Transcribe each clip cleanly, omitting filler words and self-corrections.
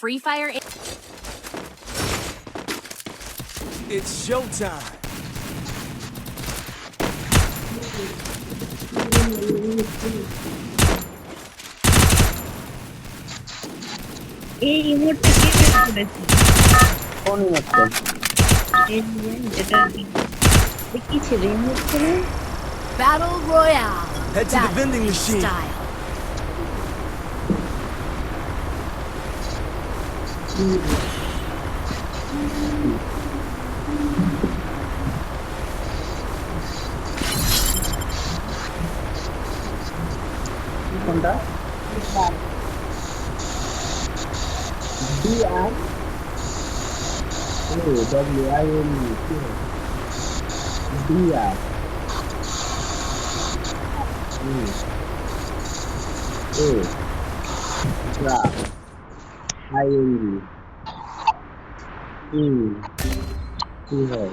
Free Fire. It's showtime. এই ইমোটটা কে বের করেছে? কোন ইমোটটা? এই যেটা কি ছিল ইমোট ছিল? Battle Royale. Head to the Battle vending machine. Style. কোনটা? DR WIN DR ING কি হয়?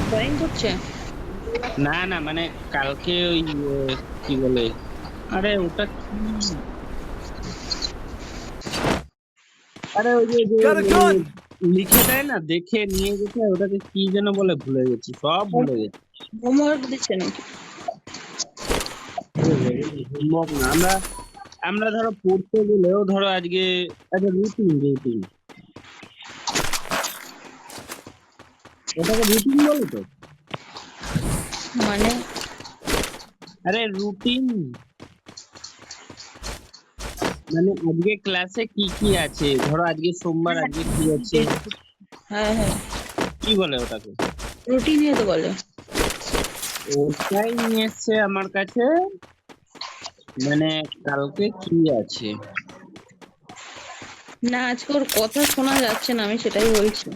ড্রয়িং করছে? না না, মানে কালকে ওই কি বলে, আরে ওটা কি, আরে ওই যে Got a gun! লিখে দেয় না, দেখে নিয়ে গেছে, ওটাকে কি যেন বলে, ভুলে গেছি, সব ভুলে গেছি। হোমওয়ার্ক দিচ্ছে নাকি? সম্ভব না, আমরা ধরো পড়তে গেলেও ধরো আজকে একটা রুটিন ওটাকে রুটিন বলে তো, মানে আরে রুটিন মানে আজকে ক্লাসে কি কি আছে, ধরো আজকে সোমবার, আজকে কি আছে, হ্যাঁ হ্যাঁ কি বলে ওটাকে, রুটিনে তো বলে। ওটাই নিয়ে এসছে আমার কাছে, মানে কালকে কি আছে। না আজকে ওর কথা শোনা যাচ্ছে না, আমি সেটাই বলছি।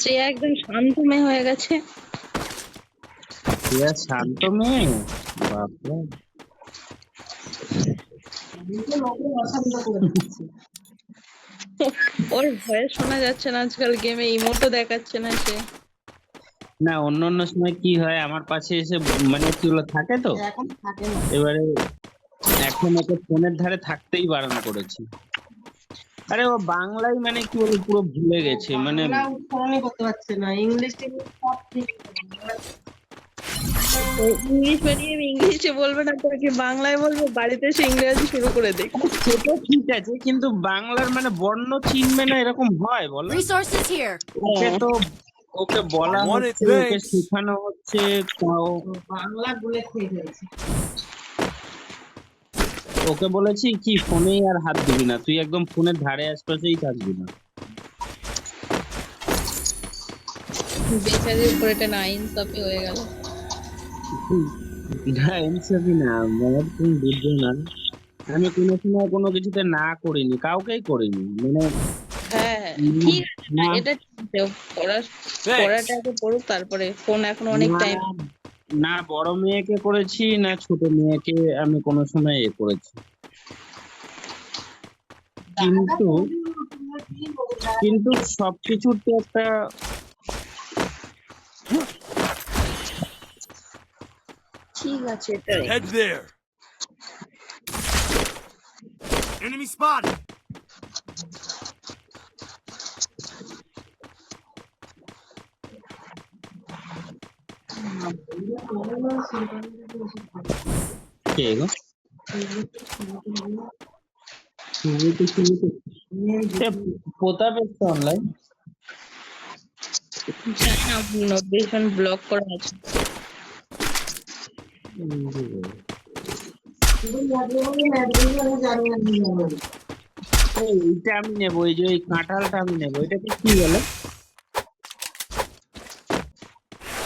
সে একদম শান্ত মেয়ে হয়ে গেছে। সে আর শান্ত মেয়ে, বাপরে। ওর ভয়েস শোনা যাচ্ছে না আজকাল, গেমে ইমোটও দেখাচ্ছে না সে। না অন্য অন্য সময় কি হয়, আমার পাশে এসে মানে কিগুলো থাকে তো, এখন থাকে না। এবারে এখন ওকে ফোনের ধারে থাকতেই বারণ করেছি। আরে ও বাংলায় মানে কি বলে পুরো ভুলে গেছে, মানে উচ্চারণই করতে পারছে না, ইংলিশ সব ঠিক। ইংলিশ মিডিয়াম ইংলিশে বলবে না, তাকে বাংলায় বলবে, বাড়িতে এসে ইংরেজি শুরু করে দেয়। সেটা ঠিক আছে, কিন্তু বাংলার মানে বর্ণ চিনবে না, এরকম হয় বলো? Resources here. ওকে তো ওকে বলা Want it, হচ্ছে, ওকে thanks. শেখানো হচ্ছে, তাও বাংলা বলে খেয়ে ফেলছে। ওকে বলেছি কি ফোনেই আর হাত দিবি না, তুই একদম ফোনের ধারে আশপাশেই থাকবি না। বেচারির উপর এটা না ইনসাফি হয়ে গেল। না ইনসাফি না, আমার তুমি বুঝছো না, আমি কোনো সময় কোনো কিছুতে না করিনি, কাউকেই করিনি, মানে হ্যাঁ ঠিক আছে, না এটা ঠিক আছে। পড়াটা আগে পড়ুক, তারপরে ফোন এখন অনেক টাইম। না বড় মেয়েকে করেছি, না ছোট মেয়েকে আমি কোনো সময় করেছি, কিন্তু কিন্তু সবকিছুর তো একটা ঠিক আছে এটাই। Head there. Enemy spotted. কে গো? প্রতাপ এসছে অনলাইন, জানি না, নোটিফিকেশন ব্লক করা আছে। এইটা আমি নেবো, এই যে ওই কাঁঠালটা আমি নেবো, এটাকে কি বলে?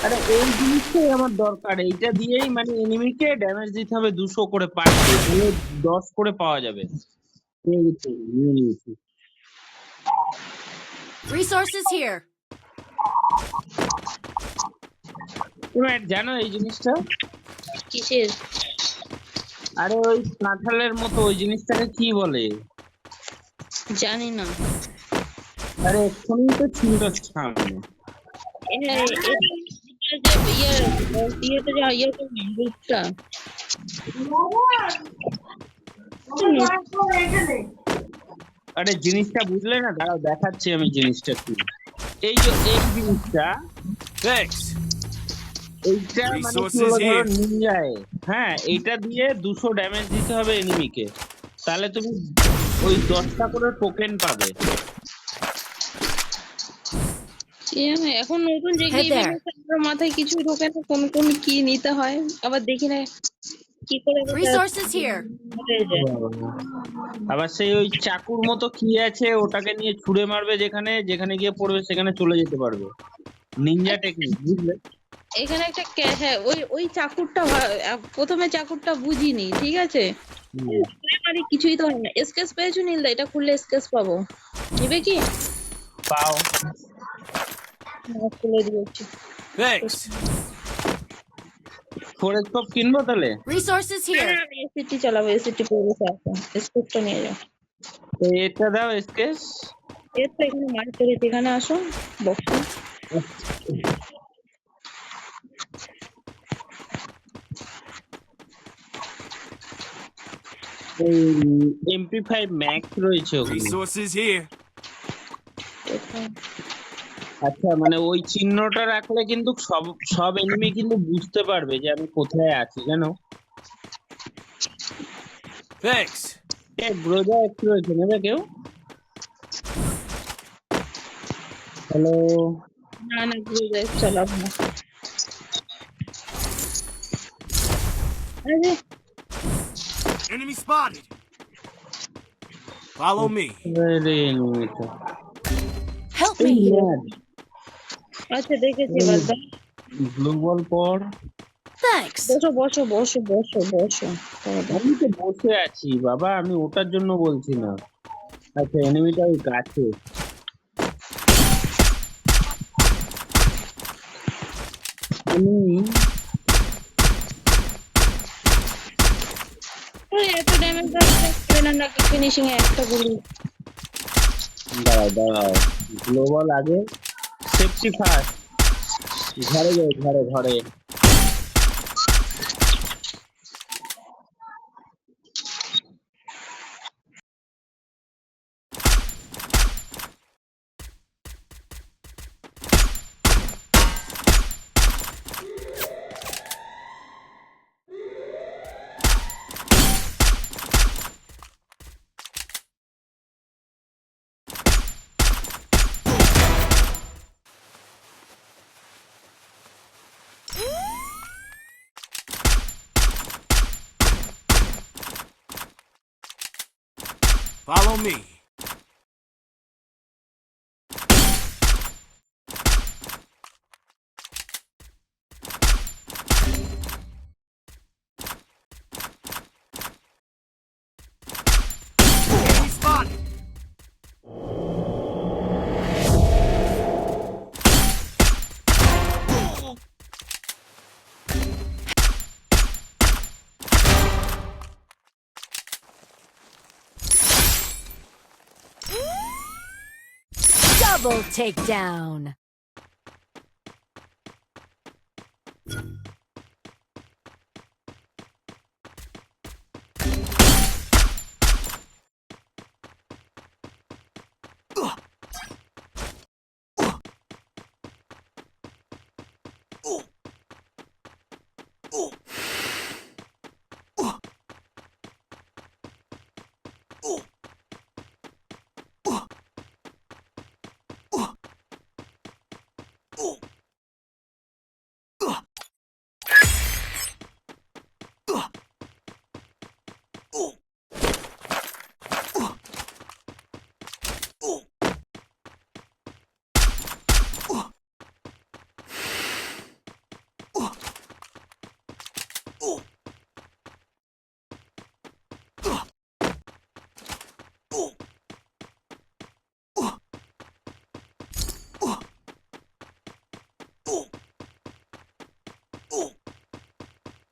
আরে এই জিনিসটাই আমার দরকার, এইটা দিয়েই মানে এনিমিকে ড্যামেজ দিতে হবে 200 করে পার ডে, তাহলে 10 করে পাওয়া যাবে। নিয়ে নিয়েছি। Resources here. তোমরা জানো এই জিনিসটা? কিসের? আরে ওই কাঁঠালের মতো ওই জিনিসটাকে কি বলে? জানি না। আরে এক্ষুনি তো ছিল সামনে। ইয়েতে যা ইয়ে করবি গ্রুপটা আরে জিনিসটা বুঝলে না, দাঁড়াও দেখাচ্ছি আমি জিনিসটা কি। এই যে এই জিনিসটা, Thanks. এইটা মানে কি Resources বলবো, ধরো here. নিনজায়, হ্যাঁ এইটা দিয়ে 200 ড্যামেজ দিতে হবে এনিমিকে, তাহলে তুমি ওই 10টা করে টোকেন পাবে। এখন নতুন যে Head গেম there. আমার মাথায় কিছু ঢোকে না, কোন কোন কি নিতে হয় আবার দেখি না কি করে Resources here. হয়ে যায়। আবার সেই ওই চাকুর মতো কি আছে, ওটাকে নিয়ে ছুঁড়ে মারবে, যেখানে যেখানে গিয়ে পড়বে সেখানে চলে যেতে পারবে। নিনজা টেকনিক, বুঝলে? এখানে একটা হ্যাঁ ওই ওই চাকুরটা প্রথমে চাকুরটা বুঝিনি, ঠিক আছে। মানে কিছুই তো হয় না। স্কেচ পেয়েছো নীলদা? এটা খুললে স্কেচ পাবো, নিবে কি? পাও। খুলে দিয়েছি। Thanks. ফোরেস্কোপ কিনবো তাহলে? Resources here. আমি এসিটি চালাবো, এসিটি পড়েছে এখন। স্কেচটা নিয়ে যাও। তো এটা দাও স্কেচ। এর তো এখানে মার্ক করেছি, এখানে আসো বক্সে। MP5 ম্যাক্স রয়েছে ওখানে। Resources here. আচ্ছা, মানে ওই চিহ্নটা রাখলে কিন্তু সব সব এনিমি কিন্তু বুঝতে পারবে যে আমি কোথায় আছি, জানো? Thanks. ব্রোজা একটু রয়েছে, নেবে কেউ? হ্যালো। না না গ্রুপে চালাবো না। আরে Enemy spotted. Follow me. এনিমিটা Help me. আচ্ছা দেখেছি, বাদ দাও। ব্লু বল পর। Thanks. বসো বসো বসো বসো বসো। আমি তো বসে আছি বাবা, আমি ওটার জন্য বলছি না। আচ্ছা, এনিমিটা ওই গাছে। আমি এত ড্যামেজ দেবে না নাকি ফিনিশিং এ একটা গুলি? দাঁড়াও দাঁড়াও, গ্লোবাল আগে, সেফটি ফার্স্ট। ঘরে যাই, ঘরে ঘরে। Follow me. Enemy spotted. Double takedown.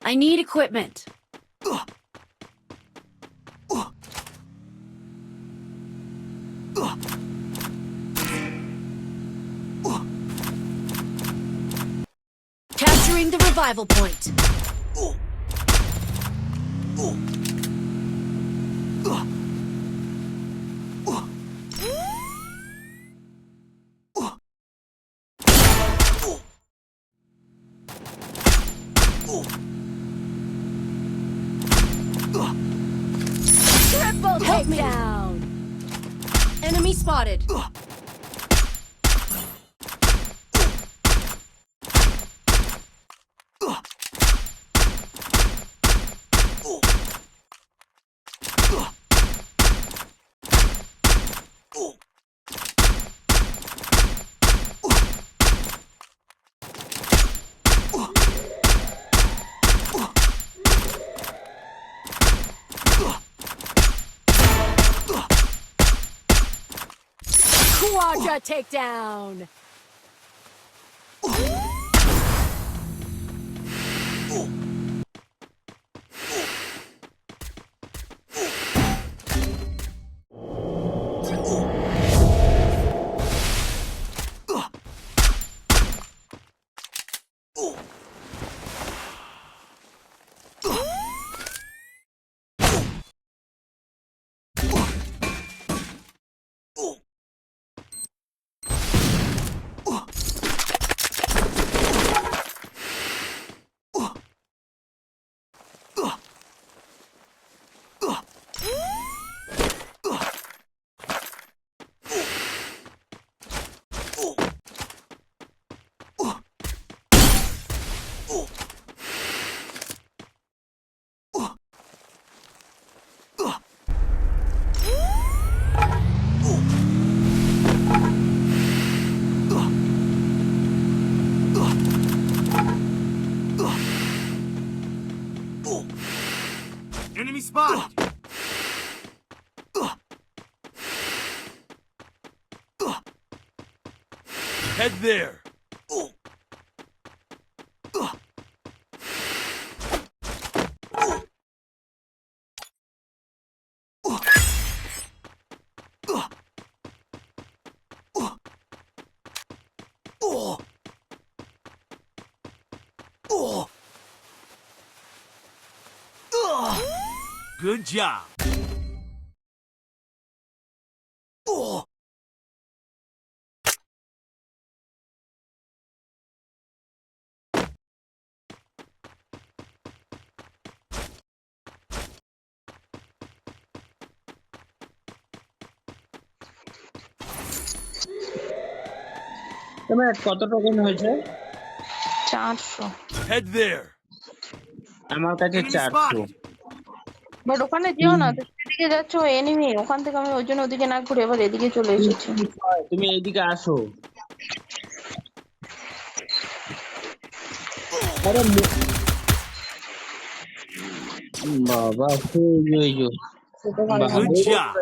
I need equipment. Capturing the revival point. Triple takedown. Enemy spotted. Quadra takedown. Enemy spotted. Head there. Good job. তোমার কত টোকেন হয়েছে? 400। Head there. আমার কাছে Enemy 400। spotted. বাট ওখানে যেও না, তুমি যেদিকে যাচ্ছ এনিমি, ওখান থেকে আমি ওই জন্য ওদিকে না ঘুরে এবার এদিকে চলে এসেছি। তুমি এইদিকে আসো। আরে বাবা সেই Good job.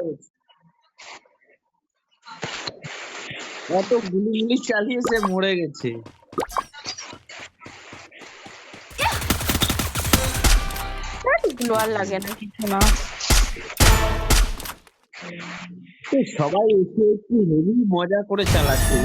এত গুলি চালিয়েছে মরে গেছে। এগুলো আর লাগে না, কিছু না। সবাই এসে একটু হেভি মজা করে চালাচ্ছে।